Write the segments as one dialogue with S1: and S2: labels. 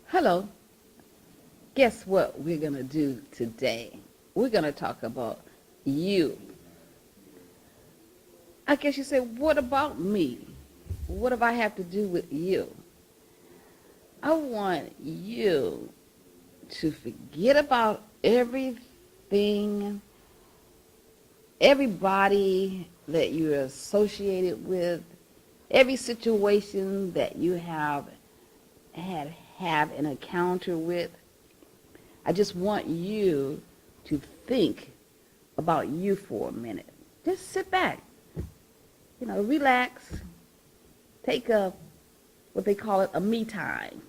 S1: Hello. Guess what we're going to do today? We're going to talk about you. I guess you say, what about me? What do I have to do with you? I want you to forget about everything, everybody that you're associated with, every situation that you have an encounter with. I just want you to think about you for a minute. Just sit back, relax, take what they call it, a me time.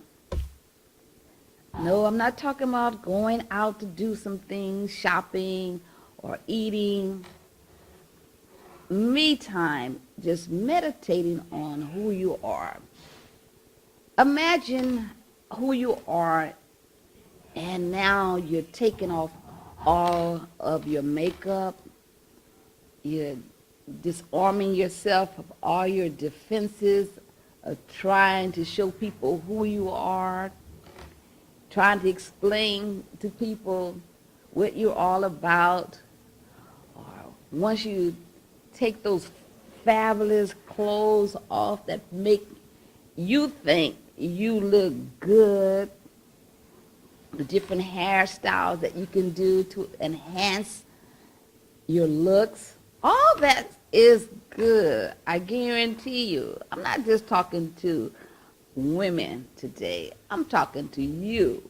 S1: No, I'm not talking about going out to do some things, shopping or eating. Me time, just meditating on who you are. Imagine who you are, and now you're taking off all of your makeup. You're disarming yourself of all your defenses of trying to show people who you are, trying to explain to people what you're all about. Or once you take those fabulous clothes off that make you think you look good, the different hairstyles that you can do to enhance your looks, all that is good. I guarantee you. I'm not just talking to women today. I'm talking to you.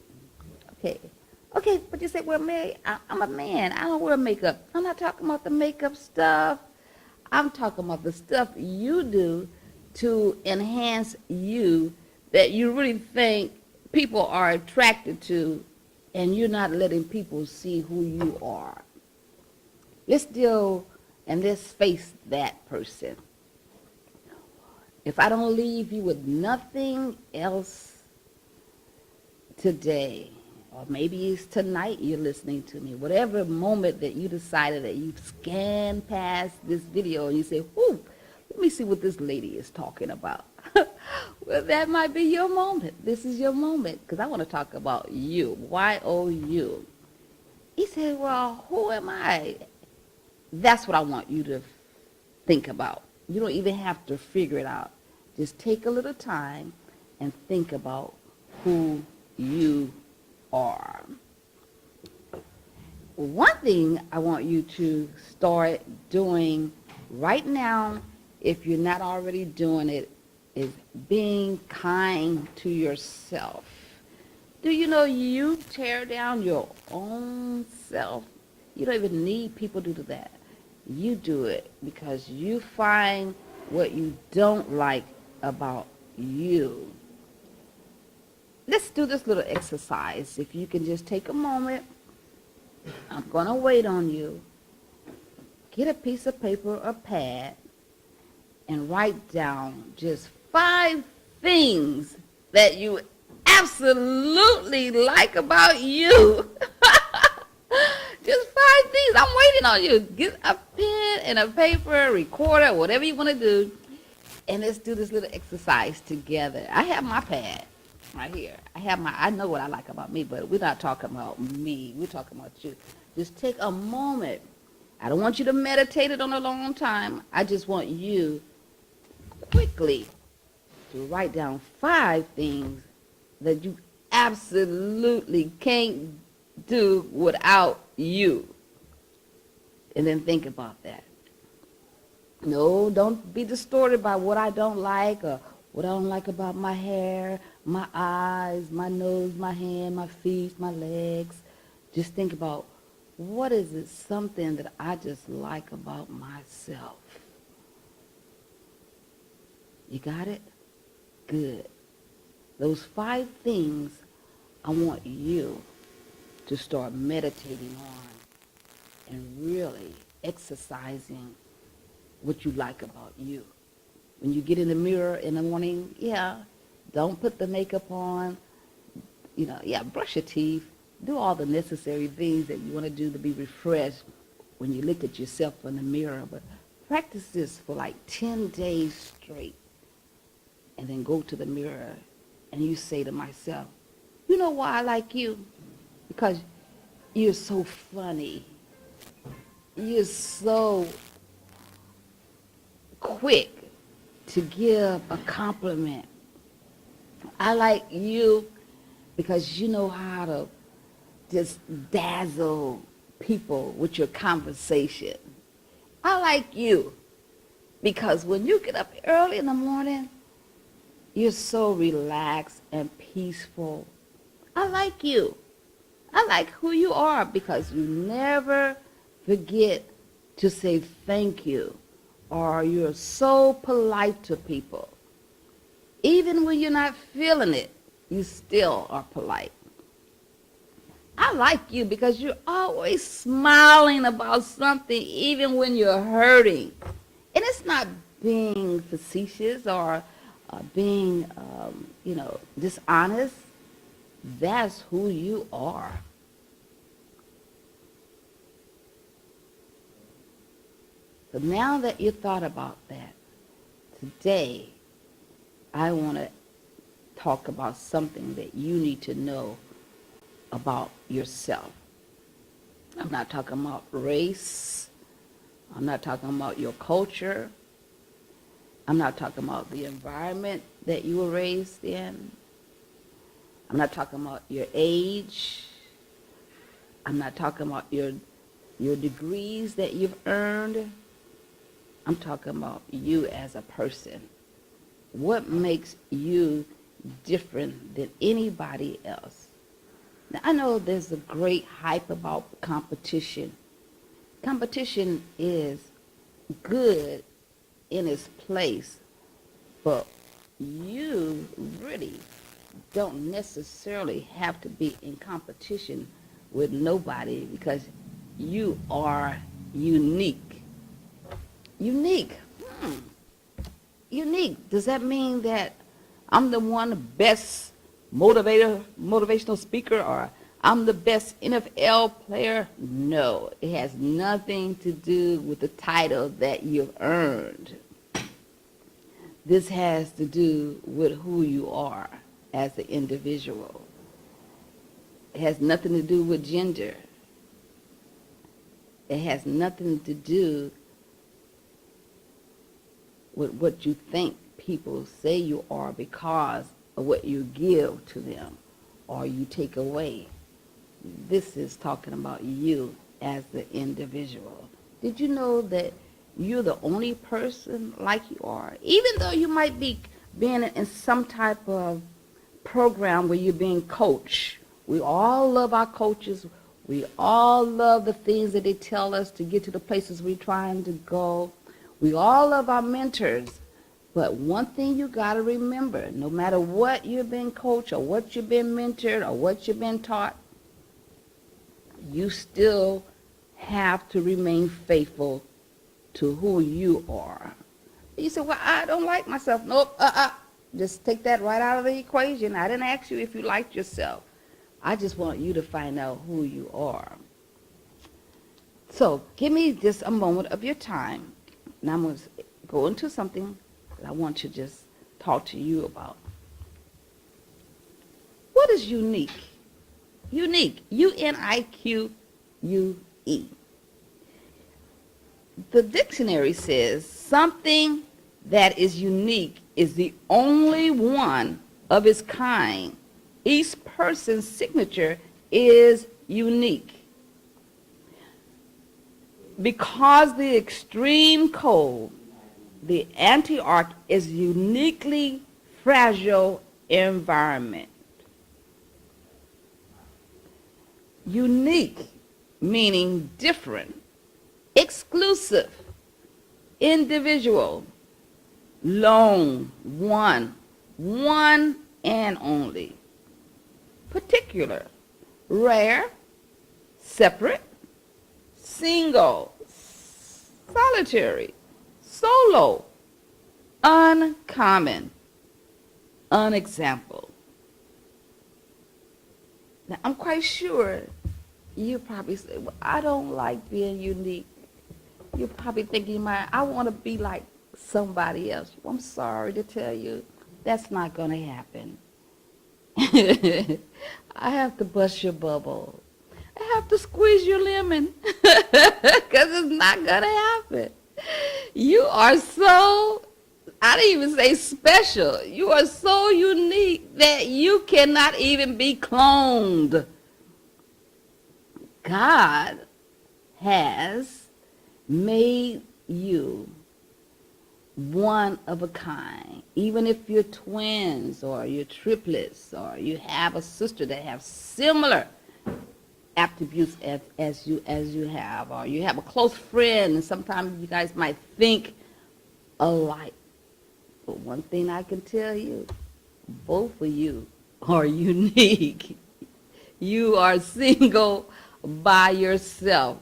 S1: Okay, but you say, well, Mary, I'm a man. I don't wear makeup. I'm not talking about the makeup stuff. I'm talking about the stuff you do to enhance you that you really think people are attracted to, and you're not letting people see who you are. Let's deal and let's face that person. If I don't leave you with nothing else today, or maybe it's tonight you're listening to me, whatever moment that you decided that you scanned past this video and you say, whoo, let me see what this lady is talking about. Well, that might be your moment. This is your moment, because I want to talk about you. Y-O-U. He said, well, who am I? That's what I want you to think about. You don't even have to figure it out. Just take a little time and think about who you are. One thing I want you to start doing right now, if you're not already doing it, is being kind to yourself. Do you know you tear down your own self? You don't even need people to do that. You do it because you find what you don't like about you. Let's do this little exercise. If you can just take a moment, I'm going to wait on you. Get a piece of paper or pad and write down just 5 things that you absolutely like about you. Just 5 things. I'm waiting on you. Get a pen and a paper, recorder, whatever you want to do, and let's do this little exercise together. I have my pad right here. I know what I like about me, but we're not talking about me. We're talking about you. Just take a moment. I don't want you to meditate it on a long time. I just want you quickly to write down 5 things that you absolutely can't do without you. And then think about that. No, don't be distorted by what I don't like or what I don't like about my hair, my eyes, my nose, my hand, my feet, my legs. Just think about, what is it, something that I just like about myself? You got it? Good. Those 5 things I want you to start meditating on and really exercising what you like about you. When you get in the mirror in the morning, don't put the makeup on. Brush your teeth. Do all the necessary things that you want to do to be refreshed when you look at yourself in the mirror. But practice this for like 10 days straight. And then go to the mirror and you say to myself, You know why I like you? Because you're so funny. You're so quick to give a compliment. I like you because you know how to just dazzle people with your conversation. I like you because when you get up early in the morning, you're so relaxed and peaceful. I like you. I like who you are because you never forget to say thank you, or you're so polite to people. Even when you're not feeling it, you still are polite. I like you because you're always smiling about something even when you're hurting. And it's not being facetious or being, dishonest. That's who you are. So now that you thought about that, today I want to talk about something that you need to know about yourself. I'm not talking about race. I'm not talking about your culture. I'm not talking about the environment that you were raised in. I'm not talking about your age. I'm not talking about your degrees that you've earned. I'm talking about you as a person. What makes you different than anybody else? Now, I know there's a great hype about competition. Competition is good in its place, but you really don't necessarily have to be in competition with nobody because you are unique. Unique. Unique. Does that mean that I'm the one best motivational speaker, or I'm the best NFL player? No, it has nothing to do with the title that you've earned. This has to do with who you are as an individual. It has nothing to do with gender. It has nothing to do with what you think people say you are because of what you give to them or you take away. This is talking about you as the individual. Did you know that you're the only person like you are? Even though you might be being in some type of program where you're being coached. We all love our coaches. We all love the things that they tell us to get to the places we're trying to go. We all love our mentors. But one thing you got to remember, no matter what you've been coached or what you've been mentored or what you've been taught, you still have to remain faithful to who you are. You say, well, I don't like myself. Nope, just take that right out of the equation. I didn't ask you if you liked yourself. I just want you to find out who you are. So give me just a moment of your time, and I'm going to go into something that I want to just talk to you about. What is unique? Unique. U-N-I-Q-U-E. The dictionary says something that is unique is the only one of its kind. Each person's signature is unique. Because the extreme cold, the Antarctic is a uniquely fragile environment. Unique, meaning different, exclusive, individual, lone, one and only. Particular, rare, separate, single, solitary, solo, uncommon, unexampled. Now, I'm quite sure you probably say, well, I don't like being unique. You're probably thinking, I want to be like somebody else. Well, I'm sorry to tell you, that's not going to happen. I have to bust your bubble. I have to squeeze your lemon because it's not going to happen. You are so, I didn't even say special. You are so unique that you cannot even be cloned. God has made you one of a kind. Even if you're twins or you're triplets or you have a sister that have similar attributes as you have, or you have a close friend and sometimes you guys might think alike. But one thing I can tell you, both of you are unique. You are single by yourself.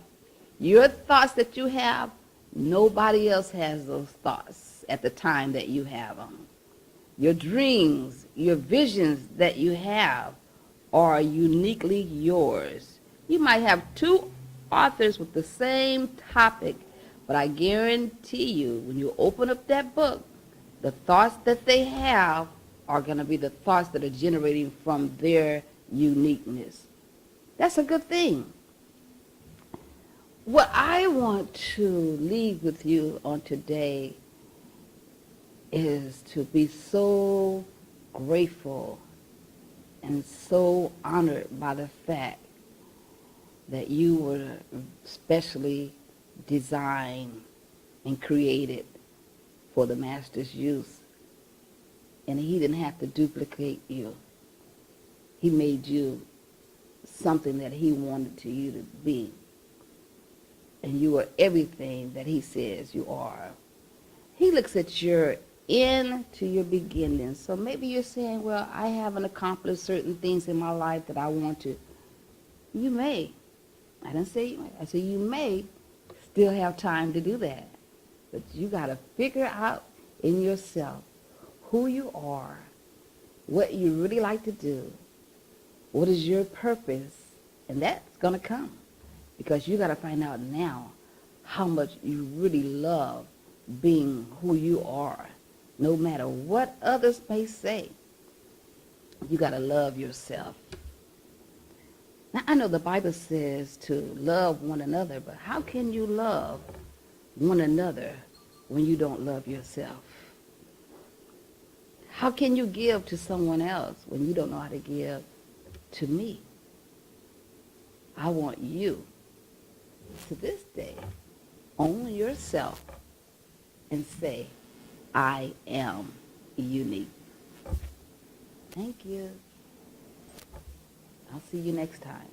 S1: Your thoughts that you have, nobody else has those thoughts at the time that you have them. Your dreams, your visions that you have are uniquely yours. You might have two authors with the same topic, but I guarantee you, when you open up that book, the thoughts that they have are going to be the thoughts that are generating from their uniqueness. That's a good thing. What I want to leave with you on today is to be so grateful and so honored by the fact that you were specially designed and created for the Master's use. And he didn't have to duplicate you. He made you something that he wanted you to be. And you are everything that he says you are. He looks at your end to your beginning. So maybe you're saying, well, I haven't accomplished certain things in my life that I want to. You may. I didn't say you may. I said you may still have time to do that. But you got to figure out in yourself who you are, what you really like to do, what is your purpose, and that's going to come. Because you got to find out now how much you really love being who you are. No matter what others may say, you got to love yourself. Now, I know the Bible says to love one another, but how can you love one another when you don't love yourself? How can you give to someone else when you don't know how to give to me? I want you to this day own yourself and say, I am unique. Thank you. I'll see you next time.